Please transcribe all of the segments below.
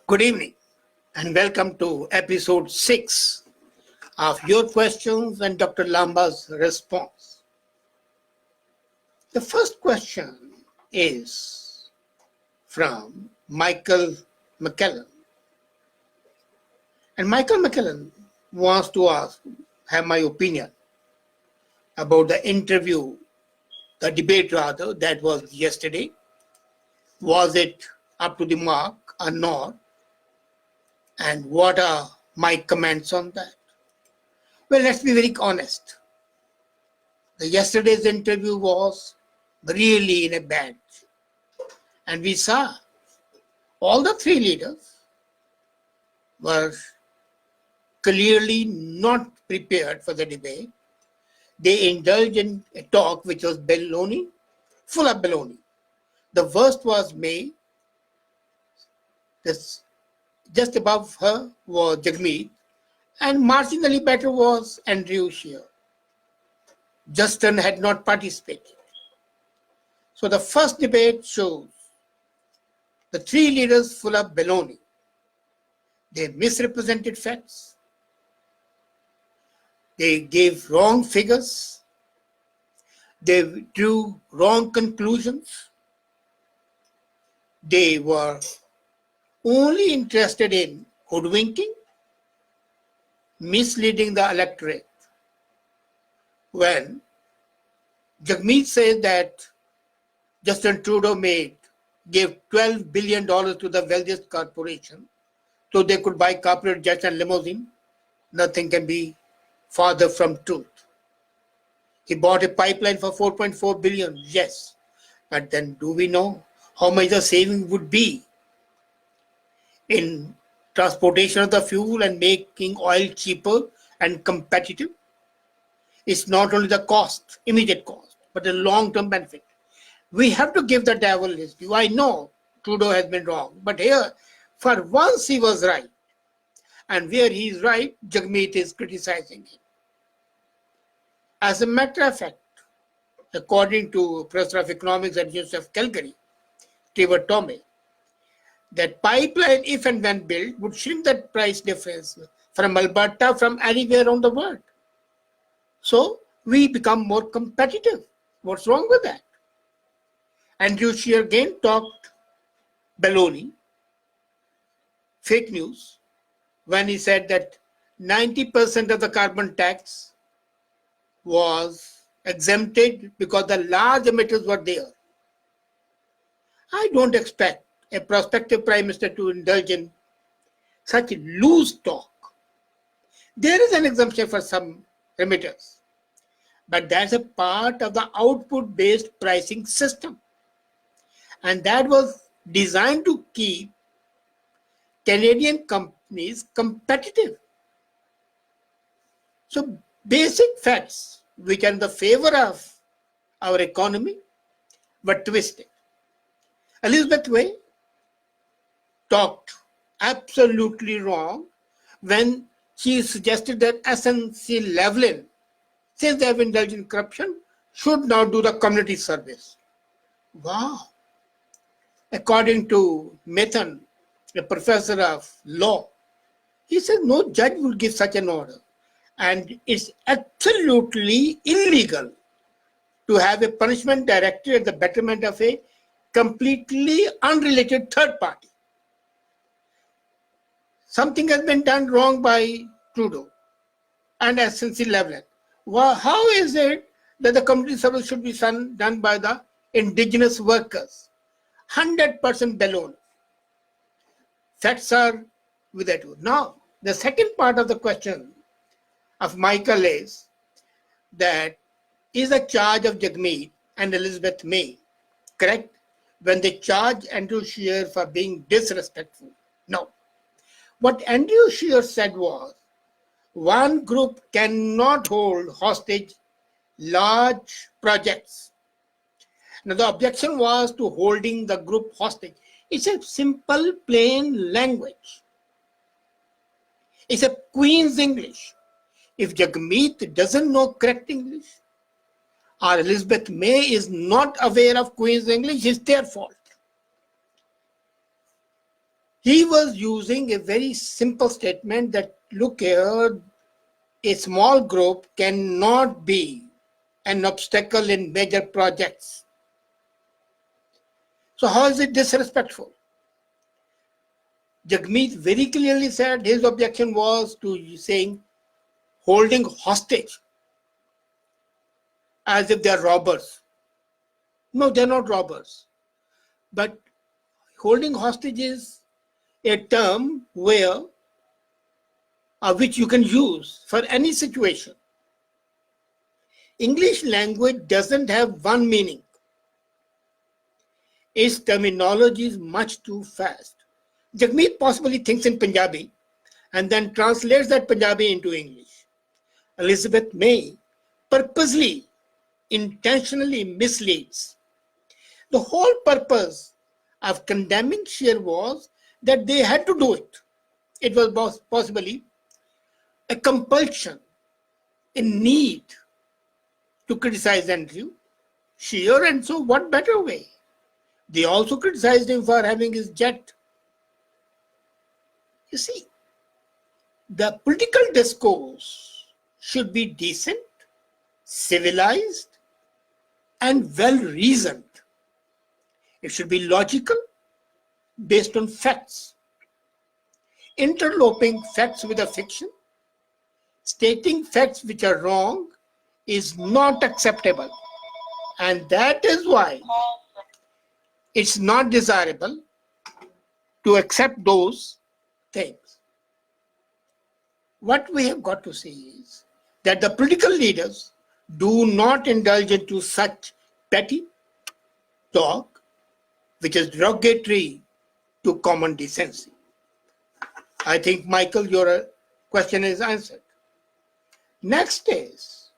Good evening and welcome to episode 6 of Your Questions and Dr. Lamba's Response. The first question is from Michael McKellen. And Michael McKellen wants to have my opinion about the debate that was yesterday. Was it up to the mark or not? And what are my comments on that? Well, let's be very honest. Yesterday's interview was really in a bad. And we saw all the three leaders were clearly not prepared for the debate. They indulged in a talk which was baloney, full of baloney. The worst was May. Just above her was Jagmeet, and marginally better was Andrew Scheer. Justin had not participated. So the first debate shows the three leaders full of baloney. They misrepresented facts. They gave wrong figures. They drew wrong conclusions. They were only interested in hoodwinking, misleading the electorate. When Jagmeet says that Justin Trudeau gave $12 billion to the wealthiest corporation so they could buy corporate jets and limousine, nothing can be farther from truth. He bought a pipeline for $4.4 billion, yes. But then do we know how much the saving would be in transportation of the fuel and making oil cheaper and competitive? It's not only the cost, immediate cost, but the long-term benefit. We have to give the devil his due. I know Trudeau has been wrong, but here, for once he was right. And where he is right, Jagmeet is criticizing him. As a matter of fact, according to Professor of Economics at University of Calgary, Trevor Tomei, that pipeline, if and when built, would shrink the price difference from Alberta from anywhere around the world. So we become more competitive. What's wrong with that? Andrew Scheer again talked baloney, fake news, when he said that 90% of the carbon tax was exempted because the large emitters were there. I don't expect a prospective prime minister to indulge in such loose talk. There is an exemption for some emitters, but that's a part of the output-based pricing system. And that was designed to keep Canadian companies competitive. So basic facts which are in the favor of our economy were twisted. Elizabeth Way talked absolutely wrong when she suggested that SNC-Lavalin, since they have indulged in corruption, should now do the community service. Wow. According to Mathan, a professor of law, he said no judge will give such an order. And it's absolutely illegal to have a punishment directed at the betterment of a completely unrelated third party. Something has been done wrong by Trudeau and SNC-Lavalin. Well, how is it that the community service should be done by the indigenous workers? 100% baloney. Facts are with that. Now, the second part of the question of Michael is that is the charge of Jagmeet and Elizabeth May correct when they charge Andrew Scheer for being disrespectful? No. What Andrew Scheer said was, one group cannot hold hostage large projects. Now the objection was to holding the group hostage. It's a simple, plain language. It's a Queen's English. If Jagmeet doesn't know correct English, or Elizabeth May is not aware of Queen's English, it's their fault. He was using a very simple statement that, look here, a small group cannot be an obstacle in major projects. So how is it disrespectful? Jagmeet very clearly said his objection was to saying holding hostage as if they are robbers. No, they're not robbers. But holding hostage is a term where which you can use for any situation. English language doesn't have one meaning. Its terminology is much too fast. Jagmeet possibly thinks in Punjabi and then translates that Punjabi into English. Elizabeth May purposely, intentionally misleads. The whole purpose of condemning Scheer was that they had to do it. It was possibly a compulsion, a need to criticize Andrew Scheer, and so what better way? They also criticized him for having his jet. You see, the political discourse should be decent, civilized, and well-reasoned. It should be logical, based on facts. Interloping facts with a fiction, stating facts which are wrong, is not acceptable. And that is why it's not desirable to accept those things. What we have got to see is that the political leaders do not indulge into such petty talk, which is derogatory to common decency. I think, Michael, your question is answered. Next is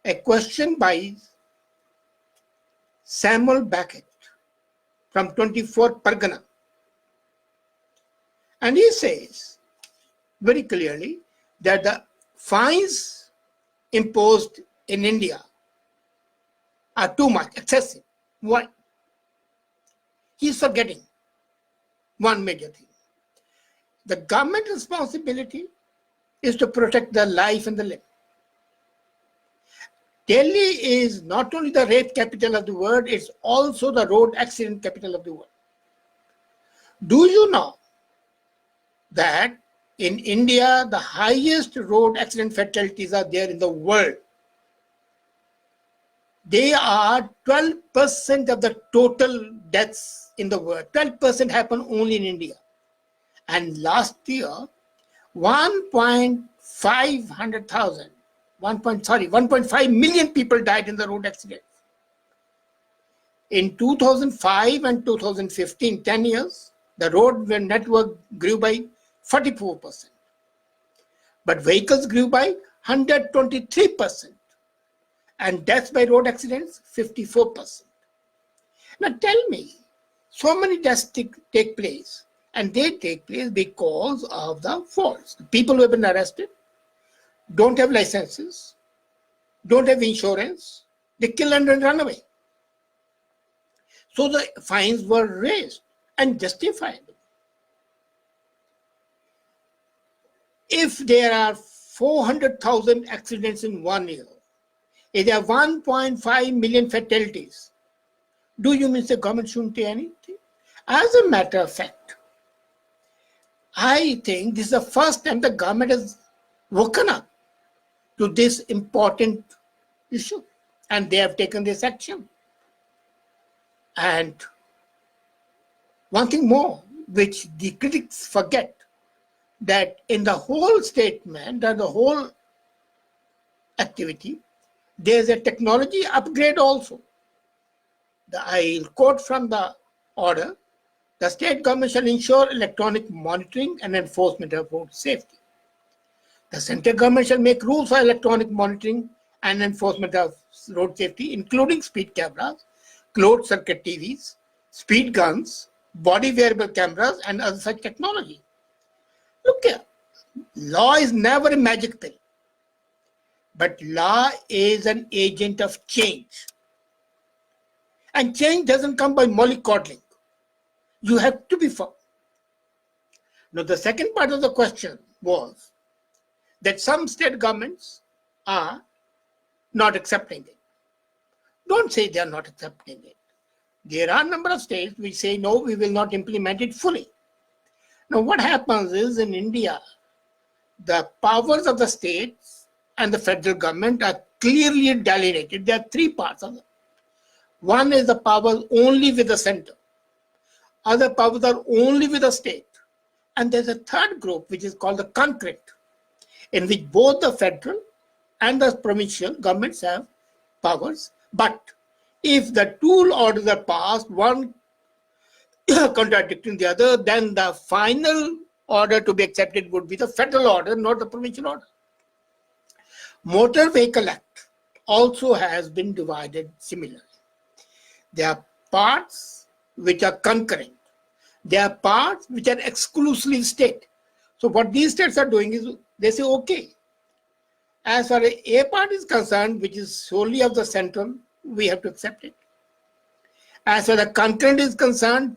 a question by Samuel Beckett from 24 Pargana. And he says very clearly that the fines imposed in India are too much, excessive. Why? He's forgetting one major thing. The government responsibility is to protect the life and the limb. Delhi is not only the rape capital of the world, it's also the road accident capital of the world. Do you know that in India, the highest road accident fatalities are there in the world? They are 12% of the total deaths in the world. 12% happen only in India. And last year, 1.5 million people died in the road accidents. In 2005 and 2015, 10 years, the road network grew by 44%. But vehicles grew by 123%. And deaths by road accidents, 54%. Now tell me, so many deaths take place, and they take place because of the faults. The people who have been arrested don't have licenses, don't have insurance, they kill and run away. So the fines were raised and justifiable. If there are 400,000 accidents in 1 year, if there are 1.5 million fatalities, do you mean the government shouldn't do anything? As a matter of fact, I think this is the first time the government has woken up to this important issue, and they have taken this action. And one thing more, which the critics forget, that in the whole statement and the whole activity, there's a technology upgrade also. I'll quote from the order: the state government shall ensure electronic monitoring and enforcement of road safety. The central government shall make rules for electronic monitoring and enforcement of road safety, including speed cameras, closed circuit TVs, speed guns, body wearable cameras, and other such technology. Look here, law is never a magic pill, but law is an agent of change. And change doesn't come by mollycoddling. You have to be firm. Now, the second part of the question was that some state governments are not accepting it. Don't say they are not accepting it. There are a number of states which say, no, we will not implement it fully. Now, what happens is in India, the powers of the states and the federal government are clearly delineated. There are three parts of it. One is the powers only with the center. Other powers are only with the state. And there's a third group, which is called the concurrent, in which both the federal and the provincial governments have powers. But if the two orders are passed, one contradicting the other, then the final order to be accepted would be the federal order, not the provincial order. Motor Vehicle Act also has been divided similarly. There are parts which are concurrent. There are parts which are exclusively state. So what these states are doing is they say, okay, as far as a part is concerned, which is solely of the central, we have to accept it. As far as the concurrent is concerned,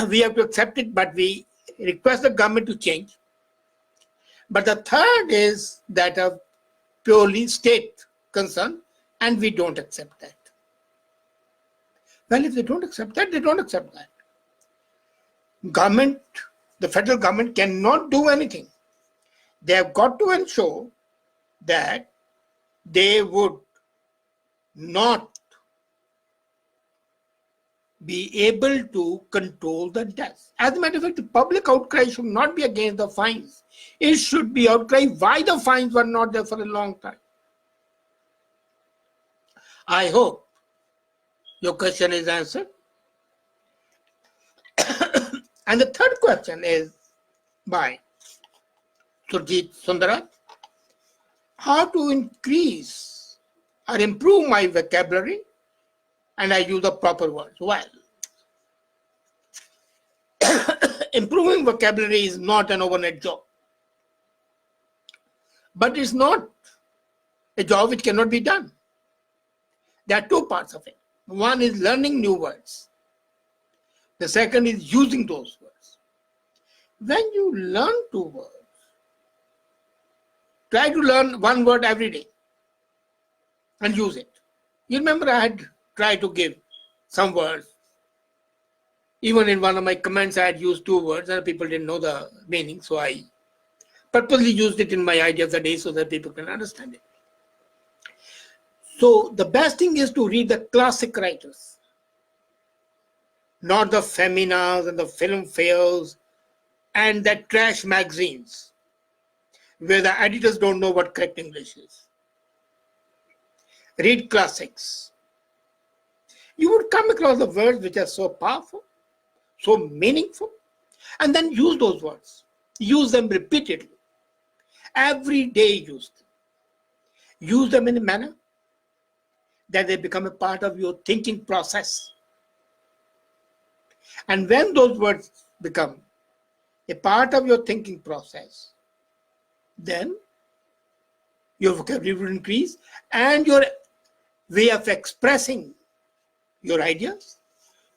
we have to accept it, but we request the government to change. But the third is that of purely state concern, and we don't accept that. Well, if they don't accept that, they don't accept that. Government, the federal government cannot do anything. They have got to ensure that they would not be able to control the deaths. As a matter of fact, the public outcry should not be against the fines. It should be outcry why the fines were not there for a long time. I hope your question is answered. And the third question is by Surjit Sundarat. How to increase or improve my vocabulary and I use the proper words? Well, improving vocabulary is not an overnight job. But it's not a job which cannot be done. There are two parts of it. One is learning new words. The second is using those words. When you learn two words, try to learn one word every day and use it. You remember I had tried to give some words. Even in one of my comments, I had used two words and people didn't know the meaning. So I purposely used it in my idea of the day so that people can understand it. So the best thing is to read the classic writers, not the Feminas and the film fairs and the trash magazines where the editors don't know what correct English is. Read classics. You would come across the words which are so powerful, so meaningful, and then use those words. Use them repeatedly. Every day use them. Use them in a manner that they become a part of your thinking process. And when those words become a part of your thinking process, then your vocabulary will increase and your way of expressing your ideas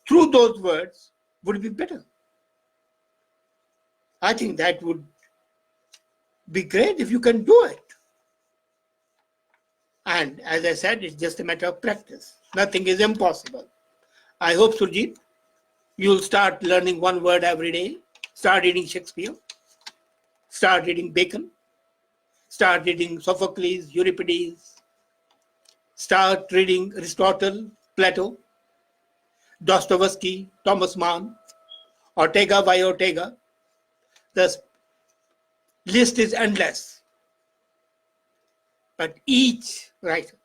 through those words would be better. I think that would be great if you can do it. And as I said, it's just a matter of practice. Nothing is impossible. I hope, Surjit, you'll start learning one word every day. Start reading Shakespeare. Start reading Bacon. Start reading Sophocles, Euripides. Start reading Aristotle, Plato, Dostoevsky, Thomas Mann, Ortega y Ortega. The list is endless. But each writer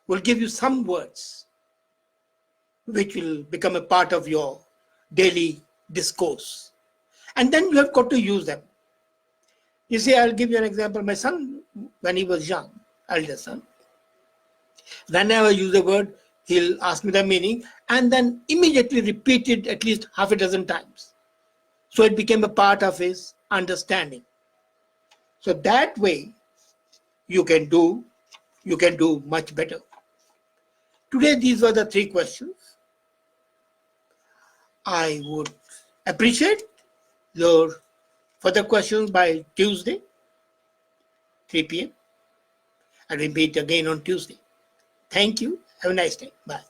will give you some words which will become a part of your daily discourse. And then you have got to use them. You see, I'll give you an example. My son, when he was young, elder son, whenever I use a word, he'll ask me the meaning and then immediately repeat it at least half a dozen times. So it became a part of his understanding. So that way, you can do much better. Today, these were the three questions. I would appreciate your further questions by Tuesday, 3 p.m. And we meet again on Tuesday. Thank you. Have a nice day. Bye.